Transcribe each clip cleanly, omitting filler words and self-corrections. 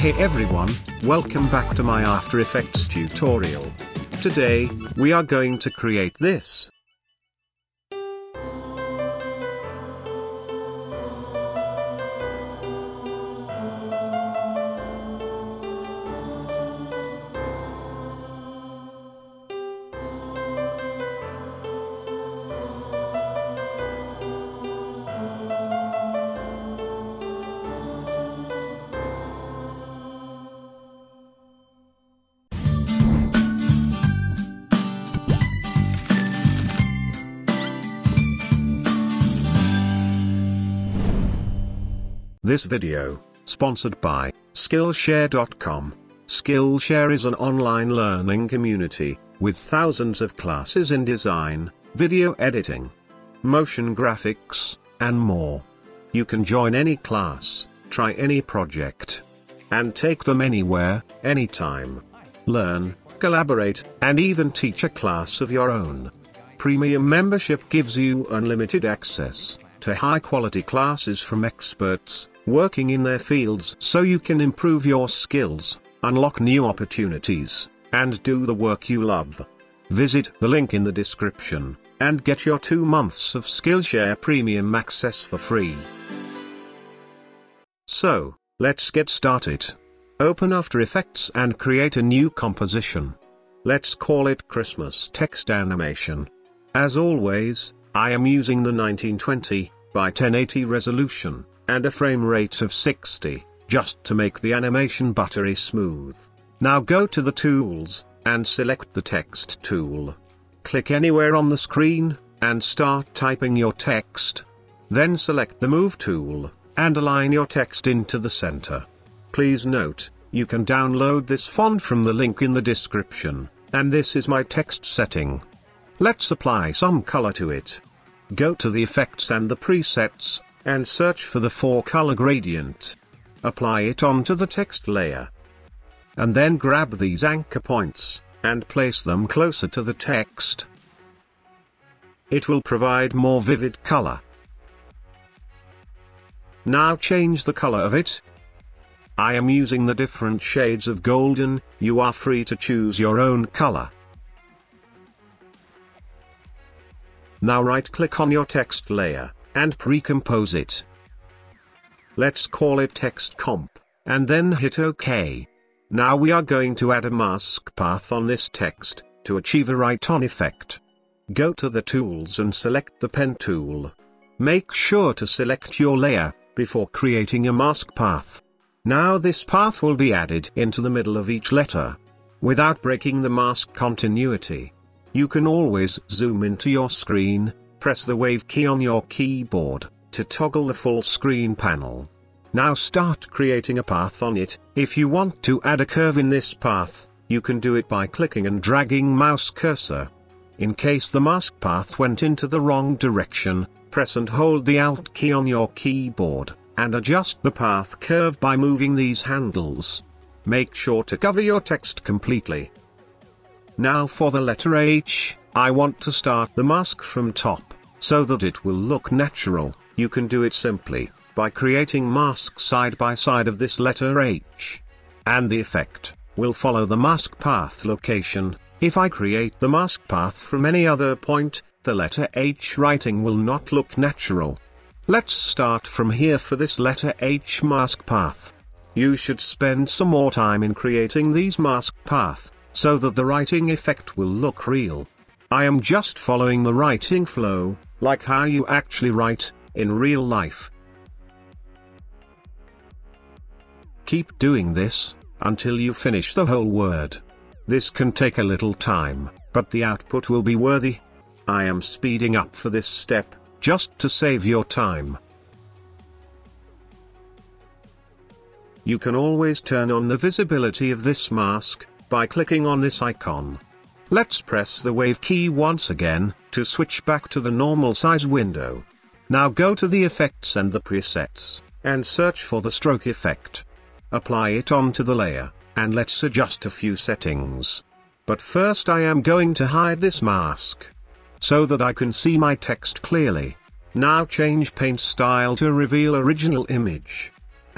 Hey everyone, welcome back to my After Effects tutorial. Today, we are going to create this. This video, sponsored by Skillshare.com. Skillshare is an online learning community, with thousands of classes in design, video editing, motion graphics, and more. You can join any class, try any project, and take them anywhere, anytime. Learn, collaborate, and even teach a class of your own. Premium membership gives you unlimited access to high-quality classes from experts working in their fields, so you can improve your skills, unlock new opportunities, and do the work you love. Visit the link in the description, and get your 2 months of Skillshare Premium access for free. So, let's get started. Open After Effects and create a new composition. Let's call it Christmas Text Animation. As always, I am using the 1920 by 1080 resolution, and a frame rate of 60, just to make the animation buttery smooth. Now go to the tools, and select the text tool. Click anywhere on the screen, and start typing your text. Then select the move tool, and align your text into the center. Please note, you can download this font from the link in the description, and this is my text setting. Let's apply some color to it. Go to the effects and the presets, and search for the 4-color gradient. Apply it onto the text layer. And then grab these anchor points, and place them closer to the text. It will provide more vivid color. Now change the color of it. I am using the different shades of golden, you are free to choose your own color. Now right-click on your text layer, and pre-compose it. Let's call it Text Comp, and then hit OK. Now we are going to add a mask path on this text, to achieve a write-on effect. Go to the tools and select the pen tool. Make sure to select your layer, before creating a mask path. Now this path will be added into the middle of each letter, without breaking the mask continuity. You can always zoom into your screen. Press the wave key on your keyboard, to toggle the full screen panel. Now start creating a path on it. If you want to add a curve in this path, you can do it by clicking and dragging mouse cursor. In case the mask path went into the wrong direction, press and hold the Alt key on your keyboard, and adjust the path curve by moving these handles. Make sure to cover your text completely. Now for the letter H, I want to start the mask from top, so that it will look natural. You can do it simply, by creating mask side by side of this letter H. And the effect will follow the mask path location. If I create the mask path from any other point, the letter H writing will not look natural. Let's start from here for this letter H mask path. You should spend some more time in creating these mask path, so that the writing effect will look real. I am just following the writing flow, like how you actually write, in real life. Keep doing this, until you finish the whole word. This can take a little time, but the output will be worthy. I am speeding up for this step, just to save your time. You can always turn on the visibility of this mask, by clicking on this icon. Let's press the wave key once again, to switch back to the normal size window. Now go to the effects and the presets, and search for the stroke effect. Apply it onto the layer, and let's adjust a few settings. But first I am going to hide this mask, so that I can see my text clearly. Now change paint style to reveal original image.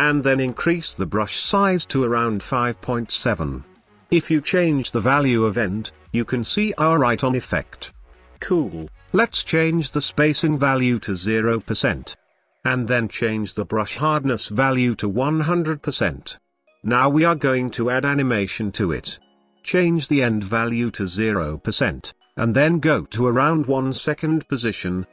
and then increase the brush size to around 5.7. If you change the value of end, you can see our write-on effect. Cool. Let's change the spacing value to 0%. And then change the brush hardness value to 100%. Now we are going to add animation to it. Change the end value to 0%, and then go to around 1 second position,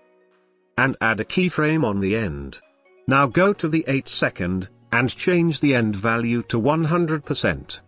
and add a keyframe on the end. Now go to the 8 second, and change the end value to 100%.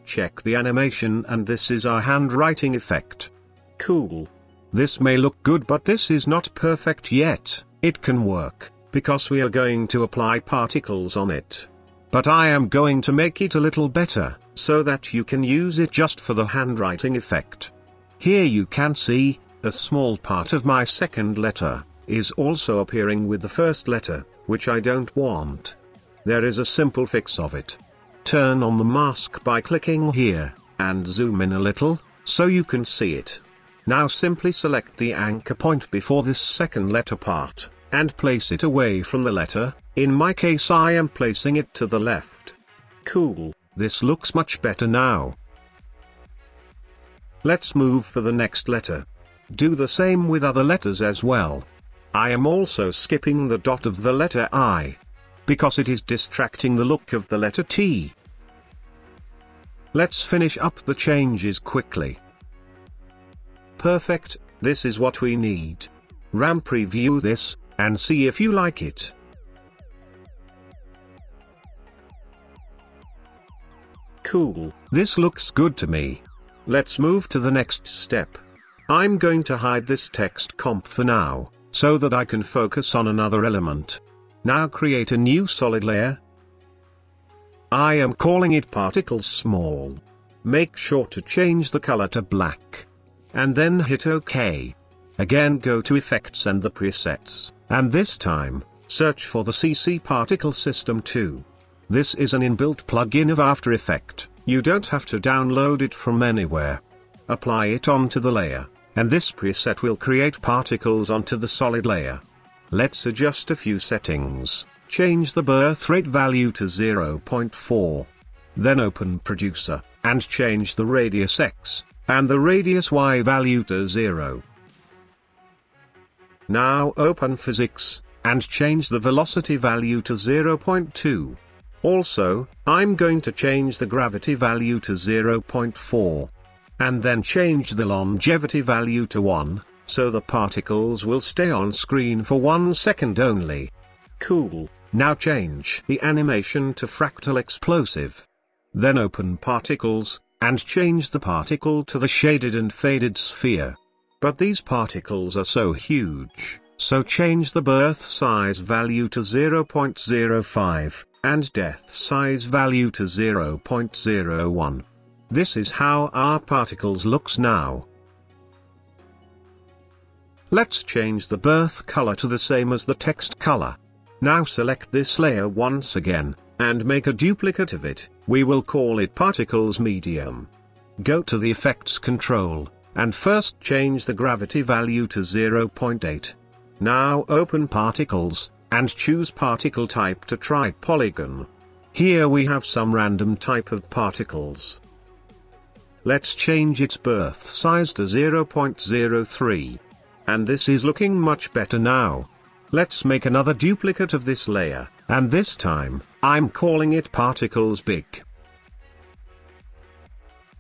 Check the animation, and this is our handwriting effect. Cool. This may look good, but this is not perfect yet. It can work, because we are going to apply particles on it. But I am going to make it a little better, so that you can use it just for the handwriting effect. Here you can see, a small part of my second letter is also appearing with the first letter, which I don't want. There is a simple fix of it. Turn on the mask by clicking here, and zoom in a little, so you can see it. Now simply select the anchor point before this second letter part, and place it away from the letter. In my case I am placing it to the left. Cool, this looks much better now. Let's move for the next letter. Do the same with other letters as well. I am also skipping the dot of the letter I, because it is distracting the look of the letter T. Let's finish up the changes quickly. Perfect, this is what we need. Preview this, and see if you like it. Cool, this looks good to me. Let's move to the next step. I'm going to hide this text comp for now, so that I can focus on another element. Now create a new solid layer. I am calling it Particles Small. Make sure to change the color to black. And then hit OK. Again go to Effects and the Presets, and this time, search for the CC Particle System 2. This is an inbuilt plugin of After Effects. You don't have to download it from anywhere. Apply it onto the layer, and this preset will create particles onto the solid layer. Let's adjust a few settings. Change the birthrate value to 0.4. Then open Producer, and change the radius X, and the radius Y value to 0. Now open Physics, and change the velocity value to 0.2. Also, I'm going to change the gravity value to 0.4. And then change the longevity value to 1, so the particles will stay on screen for 1 second only. Cool, now change the animation to Fractal Explosive. Then open Particles, and change the particle to the shaded and faded sphere. But these particles are so huge, so change the birth size value to 0.05, and depth size value to 0.01. This is how our particles looks now. Let's change the birth color to the same as the text color. Now select this layer once again, and make a duplicate of it. We will call it Particles Medium. Go to the Effects control, and first change the gravity value to 0.8. Now open Particles, and choose Particle Type to try Polygon. Here we have some random type of particles. Let's change its birth size to 0.03. And this is looking much better now. Let's make another duplicate of this layer, and this time, I'm calling it Particles Big.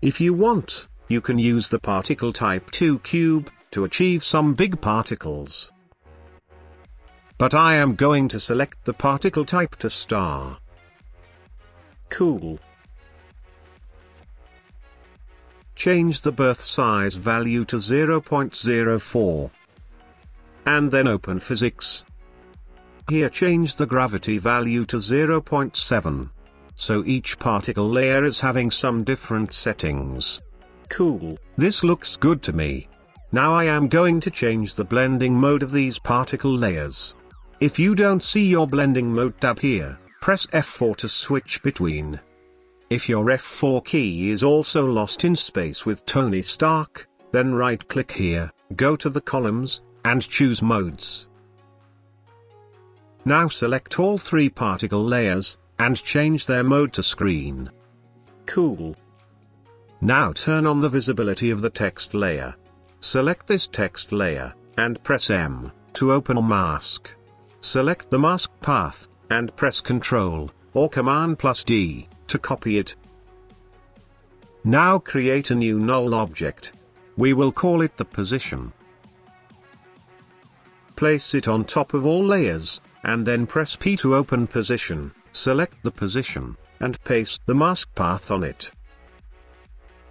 If you want, you can use the Particle Type 2 cube to achieve some big particles. But I am going to select the Particle Type to Star. Cool. Change the birth size value to 0.04. And then open Physics. Here change the gravity value to 0.7. So each particle layer is having some different settings. Cool, this looks good to me. Now I am going to change the blending mode of these particle layers. If you don't see your blending mode tab here, press F4 to switch between. If your F4 key is also lost in space with Tony Stark, then right-click here, go to the columns, and choose Modes. Now select all 3 particle layers, and change their mode to screen. Cool. Now turn on the visibility of the text layer. Select this text layer, and press M, to open a mask. Select the mask path, and press Ctrl, or Command+D, to copy it. Now create a new null object. We will call it the position. Place it on top of all layers, and then press P to open position, select the position, and paste the mask path on it.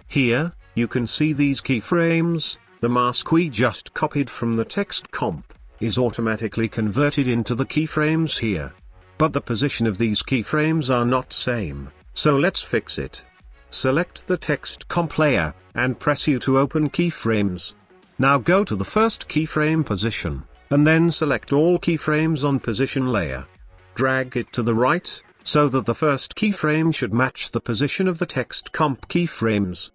Here, you can see these keyframes. The mask we just copied from the text comp is automatically converted into the keyframes here. But the position of these keyframes are not same, so let's fix it. Select the text comp layer, and press U to open keyframes. Now go to the first keyframe position, and then select all keyframes on position layer. Drag it to the right, so that the first keyframe should match the position of the text comp keyframes.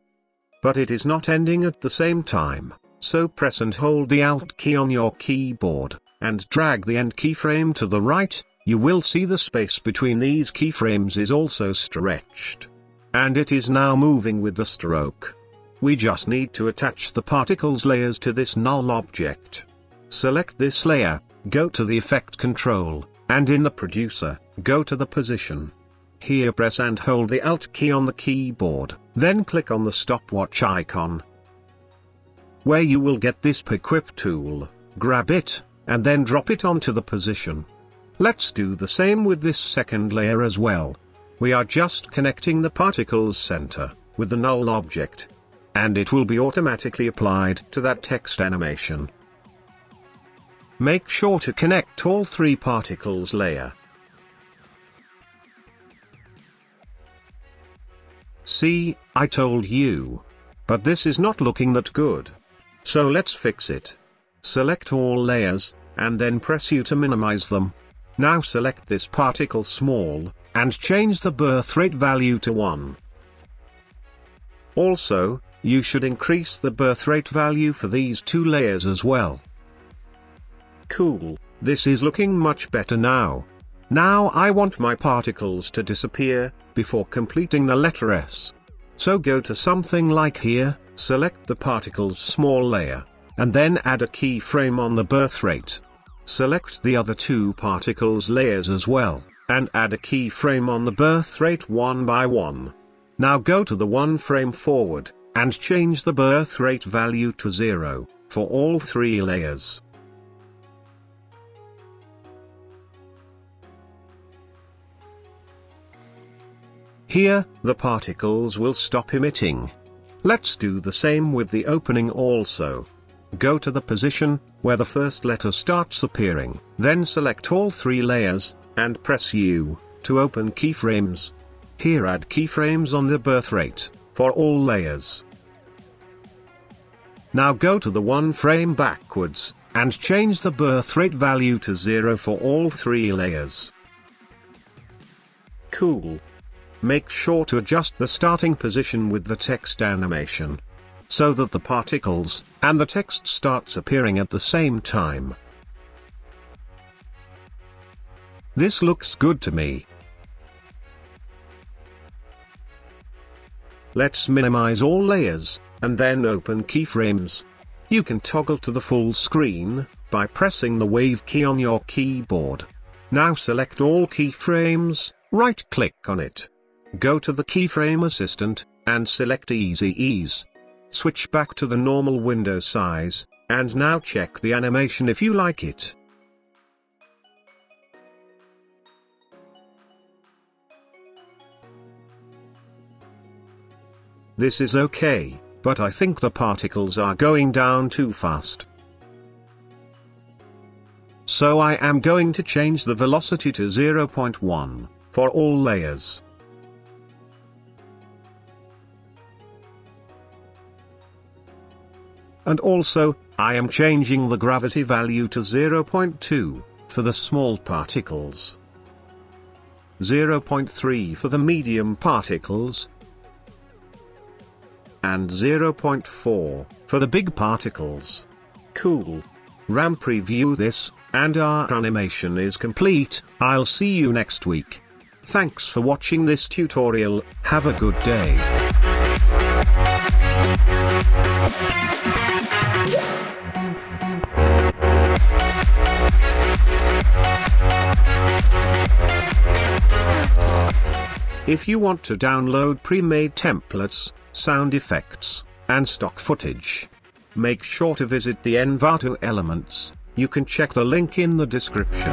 But it is not ending at the same time, so press and hold the Alt key on your keyboard, and drag the end keyframe to the right. You will see the space between these keyframes is also stretched. And it is now moving with the stroke. We just need to attach the particles layers to this null object. Select this layer, go to the effect control, and in the producer, go to the position. Here press and hold the Alt key on the keyboard, then click on the stopwatch icon. Where you will get this Equip tool, grab it, and then drop it onto the position. Let's do the same with this second layer as well. We are just connecting the particles center with the null object, and it will be automatically applied to that text animation. Make sure to connect all 3 particles layer. See, I told you. But this is not looking that good. So let's fix it. Select all layers, and then press U to minimize them. Now select this particle small, and change the birthrate value to 1. Also, you should increase the birthrate value for these 2 layers as well. Cool, this is looking much better now. Now I want my particles to disappear, before completing the letter S. So go to something like here, select the particles small layer, and then add a keyframe on the birthrate. Select the other 2 particles layers as well, and add a keyframe on the birthrate one by one. Now go to the 1 frame forward, and change the birthrate value to 0, for all 3 layers. Here, the particles will stop emitting. Let's do the same with the opening also. Go to the position, where the first letter starts appearing, then select all 3 layers, and press U, to open keyframes. Here add keyframes on the birthrate, for all layers. Now go to the 1 frame backwards, and change the birthrate value to 0 for all 3 layers. Cool. Make sure to adjust the starting position with the text animation, so that the particles and the text starts appearing at the same time. This looks good to me. Let's minimize all layers, and then open keyframes. You can toggle to the full screen by pressing the wave key on your keyboard. Now select all keyframes, right-click on it. Go to the keyframe assistant, and select Easy Ease. Switch back to the normal window size, and now check the animation if you like it. This is okay, but I think the particles are going down too fast. So I am going to change the velocity to 0.1, for all layers. And also, I am changing the gravity value to 0.2, for the small particles. 0.3 for the medium particles. And 0.4, for the big particles. Cool. RAM preview this, And our animation is complete. I'll see you next week. Thanks for watching this tutorial. Have a good day. If you want to download pre-made templates, sound effects, and stock footage, make sure to visit the Envato Elements. You can check the link in the description.